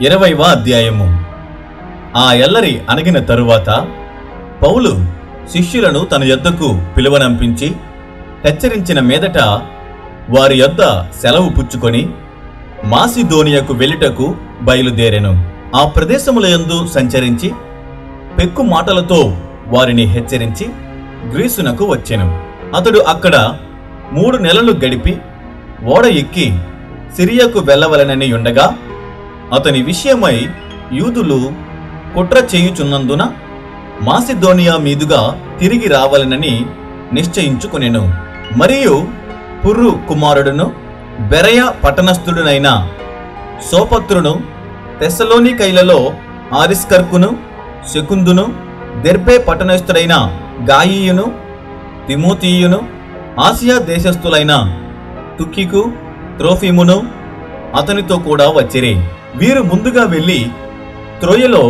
20వ అధ్యాయము. ఆ ఎల్లరి అణగిన తరువాత పౌలు శిష్యులను తన యొద్దకు పిలువనంపించి హెచ్చరించిన మీదట వారి యొద్ద సెలవు పుచ్చుకొని మాసిదోనియకు వెళ్ళుటకు బయలుదేరెను. ఆ ప్రదేశములయందు సంచరించి పెక్కు మాటలతో వారిని హెచ్చరించి గ్రీసునకు వచ్చెను. అతడు అక్కడ 3 నెలలు గడిపి ఓడ ఎక్కి సిరియాకు వెళ్ళవలనని ఉండగా అతని విషయమై యూదులు కుట్ర చేయుచున్నందున మాసిదోనియా మీదుగా తిరిగి రావాలనని నిశ్చయించుకొనెను. మరియు పుర్రు కుమారుడును బెరయ పట్టణస్థుడునైన సోపత్రును తెస్సలోనికైలలో ఆరిస్కర్కును శకుందును దెర్బే పట్టణస్థుడైన గాయియును తిమోతియును ఆసియా దేశస్థులైన తుకికు త్రోఫిమును అతనితో కూడా వచ్చిరి. వీరు ముందుగా వెళ్ళి త్రోయలో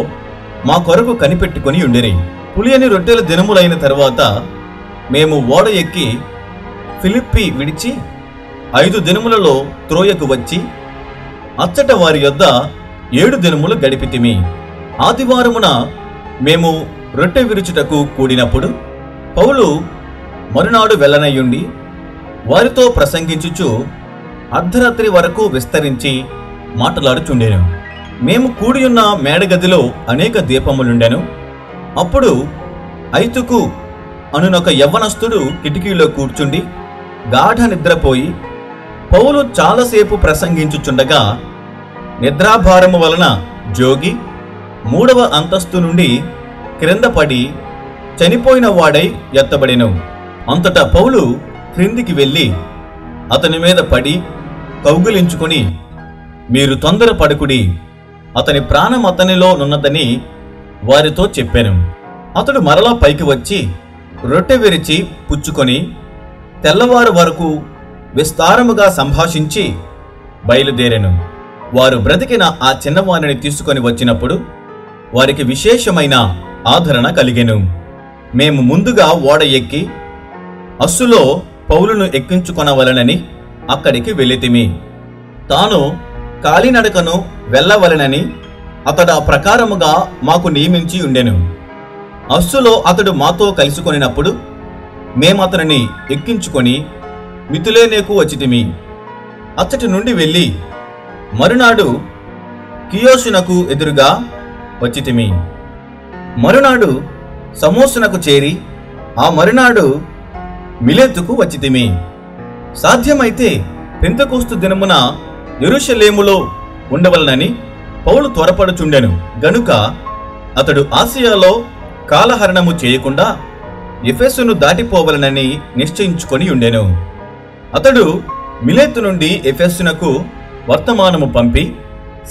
మా కొరకు కనిపెట్టుకుని ఉండిరి. పులియని రొట్టెల దినములైన తరువాత మేము ఓడ ఎక్కి ఫిలిప్పి విడిచి 5 దినములలో త్రోయకు వచ్చి అచ్చట వారి యొద్ద 7 దినములు గడిపితిమి. ఆదివారమున మేము రొట్టె విరుచుటకు కూడినప్పుడు పౌలు మరునాడు వెళ్ళనయ్యుండి వారితో ప్రసంగించుచు అర్ధరాత్రి వరకు విస్తరించి మాట్లాడుచుండెను. మేము కూడియున్న మేడగదిలో అనేక దీపములుండెను. అప్పుడు ఐతుకు అనునొక యవ్వనస్తుడు కిటికీలో కూర్చుండి గాఢ నిద్రపోయి పౌలు చాలాసేపు ప్రసంగించుచుండగా నిద్రాభారము వలన జోగి 3వ అంతస్తు నుండి క్రింద పడి చనిపోయిన వాడై ఎత్తబడెను. అంతటా పౌలు క్రిందికి వెళ్ళి అతని మీద పడి కౌగిలించుకుని, మీరు తొందరపడకుడి, అతని ప్రాణం అతనిలో నున్నదని వారితో చెప్పాను. అతడు మరలా పైకి వచ్చి రొట్టె విరిచి పుచ్చుకొని తెల్లవారు వరకు విస్తారముగా సంభాషించి బయలుదేరెను. వారు బ్రతికిన ఆ చిన్నవారిని తీసుకొని వచ్చినప్పుడు వారికి విశేషమైన ఆదరణ కలిగెను. మేము ముందుగా ఓడ ఎక్కి అస్సులో పౌలును ఎక్కించుకొనవలనని అక్కడికి వెళ్ళితిమి. తాను కాలినడకను వెళ్ళవలనని అతడు ఆ ప్రకారముగా మాకు నియమించి ఉండెను. అస్సులో అతడు మాతో కలుసుకొనినప్పుడు మేమతనిని ఎక్కించుకొని మితులేనేకు వచ్చితిమి. అచ్చటి నుండి వెళ్ళి మరునాడు కియోసునకు ఎదురుగా వచ్చితిమి. మరునాడు సమోసునకు చేరి ఆ మరునాడు మిలేతుకు వచ్చితిమి. సాధ్యమైతే పెంతెకోస్తు దినమున యెరూషలేములో ఉండవలనని పౌలు త్వరపడుచుండెను గనుక అతడు ఆసియాలో కాలహరణము చేయకుండా ఎఫెసును దాటిపోవలనని నిశ్చయించుకొని ఉండెను. అతడు మిలేతు నుండి ఎఫెసునకు వర్తమానము పంపి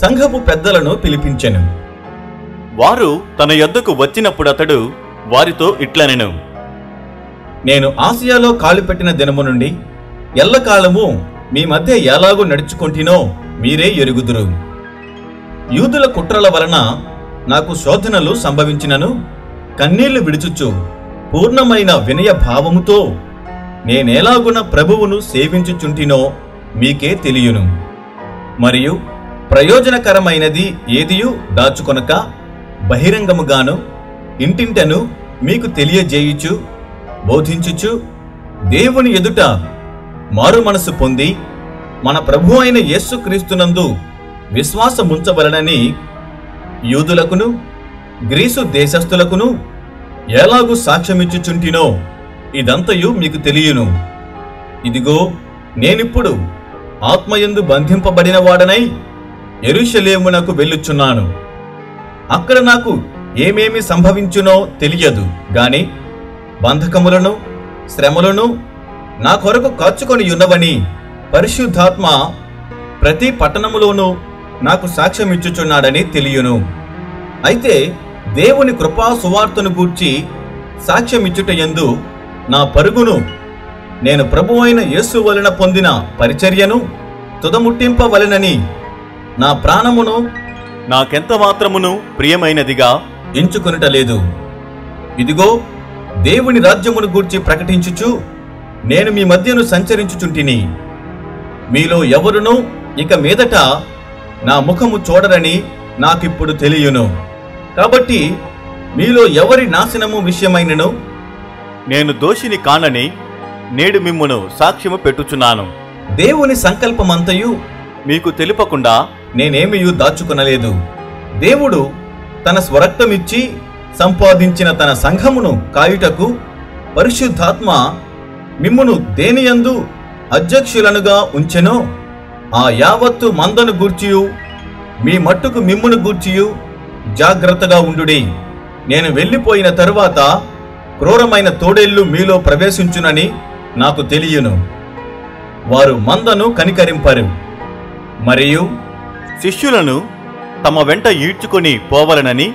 సంఘపు పెద్దలను పిలిపించెను. వారు తన యొద్దకు వచ్చినప్పుడు అతడు వారితో ఇట్లనెను, నేను ఆసియాలో కాలుపెట్టిన దినము నుండి ఎల్లకాలము మీ మధ్య ఎలాగూ నడుచుకొంటినో మీరే ఎరుగుదురు. యూదుల కుట్రల వలన నాకు శోధనలు సంభవించినను కన్నీళ్లు విడుచుచు పూర్ణమైన వినయ భావముతో నేనేలాగున ప్రభువును సేవించుచుంటినో మీకే తెలియను. మరియు ప్రయోజనకరమైనది ఏదియూ దాచుకొనక బహిరంగముగాను ఇంటింటను మీకు తెలియజేయుచు బోధించుచు దేవుని ఎదుట మారు మనసు పొంది మన ప్రభు అయిన యేసుక్రీస్తునందు విశ్వాసముంచవలనని యూదులకును గ్రీసు దేశస్థులకును ఎలాగూ సాక్ష్యమిచ్చుచుంటినో ఇదంతయు మీకు తెలియను. ఇదిగో నేనిప్పుడు ఆత్మయందు బంధింపబడిన వాడనై యెరూషలేమునకు వెళ్ళుచున్నాను. అక్కడ నాకు ఏమేమి సంభవించునో తెలియదు గాని బంధకములను శ్రమలను నా కొరకు కాచుకొని ఉన్నవని పరిశుద్ధాత్మ ప్రతి పట్టణములోనూ నాకు సాక్ష్యమిచ్చుచున్నాడని తెలియను. అయితే దేవుని కృపా సువార్తను గూర్చి సాక్ష్యమిచ్చుటయందు నా పరుగును నేను ప్రభువైన యేసు వలన పొందిన పరిచర్యను తుదముట్టింపవలెనని నా ప్రాణమును నాకెంత మాత్రమును ప్రియమైనదిగా ఎంచుకొనుటలేదు. ఇదిగో దేవుని రాజ్యమును గూర్చి ప్రకటించుచు నేను మీ మధ్యను సంచరించుచుంటిని. మీలో ఎవరునూ ఇక మీదట నా ముఖము చూడరని నాకిప్పుడు తెలియను. కాబట్టి మీలో ఎవరి నాశనము విషయమైనను నేను దోషిని కానని నేడు మిమ్మును సాక్ష్యము పెట్టుచున్నాను. దేవుని సంకల్పమంతయు మీకు తెలుపకుండా నేనేమియూ దాచుకొనలేదు. దేవుడు తన స్వరక్తమిచ్చి సంపాదించిన తన సంఘమును కాయుటకు పరిశుద్ధాత్మ మిమ్మును దేనియందు అధ్యక్షులనుగా ఉంచెనో ఆ యావత్తు మందను గూర్చియు మీ మట్టుకు మిమ్మును గూర్చియు జాగ్రత్తగా ఉండుడి. నేను వెళ్ళిపోయిన తరువాత క్రూరమైన తోడేళ్లు మీలో ప్రవేశించునని నాకు తెలియను. వారు మందను కనికరింపరు, మరియు శిష్యులను తమ వెంట ఈడ్చుకొని పోవలనని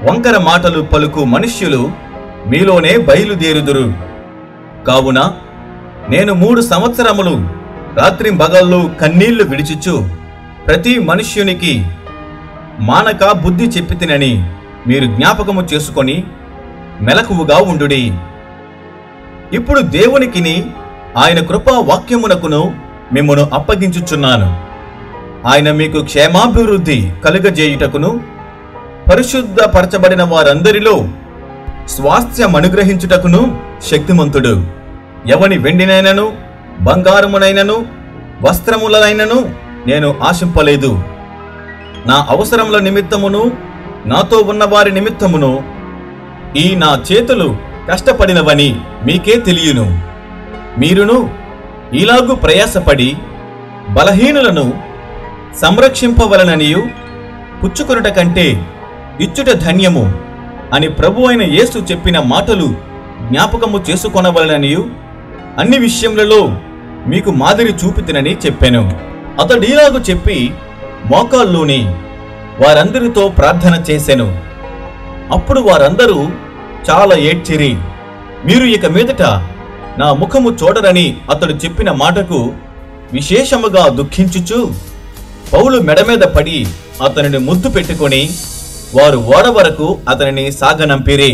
వంకర మాటలు పలుకు మనుష్యులు మీలోనే బయలుదేరుదురు. కావున నేను 3 సంవత్సరములు రాత్రింబగళ్ళు కన్నీళ్లు విడిచిచు ప్రతి మనుష్యునికి మానక బుద్ధి చెప్పితినని మీరు జ్ఞాపకము చేసుకొని మెలకువగా ఉండుడి. ఇప్పుడు దేవునికిని ఆయన కృపా వాక్యమునకును మిమ్మును అప్పగించుచున్నాను. ఆయన మీకు క్షేమాభివృద్ధి కలుగజేయుటకును పరిశుద్ధ పరచబడిన వారందరిలో స్వాస్థ్యమనుగ్రహించుటకును శక్తిమంతుడు. ఎవని వెండినైనను బంగారమునైనను వస్త్రములనైనను నేను ఆశింపలేదు. నా అవసరముల నిమిత్తమును నాతో ఉన్నవారి నిమిత్తమును ఈ నా చేతులు కష్టపడినవని మీకే తెలియను. మీరును ఇలాగు ప్రయాసపడి బలహీనులను సంరక్షింపవలననియు పుచ్చుకొనుట కంటే ఇచ్చుట ధన్యము అని ప్రభువైన యేసు చెప్పిన మాటలు జ్ఞాపకము చేసుకొనవలననియు అన్ని విషయములలో మీకు మాదిరి చూపితినని చెప్పాను. అతడీలాగు చెప్పి మోకాల్లోని వారందరితో ప్రార్థన చేసెను. అప్పుడు వారందరూ చాలా ఏడ్చిరి. మీరు ఇక మీదట నా ముఖము చూడరని అతడు చెప్పిన మాటకు విశేషముగా దుఃఖించుచు పౌలు మెడ మీద పడి అతనిని ముద్దు పెట్టుకొని వారు ఓడ వరకు అతనిని సాగనంపిరి.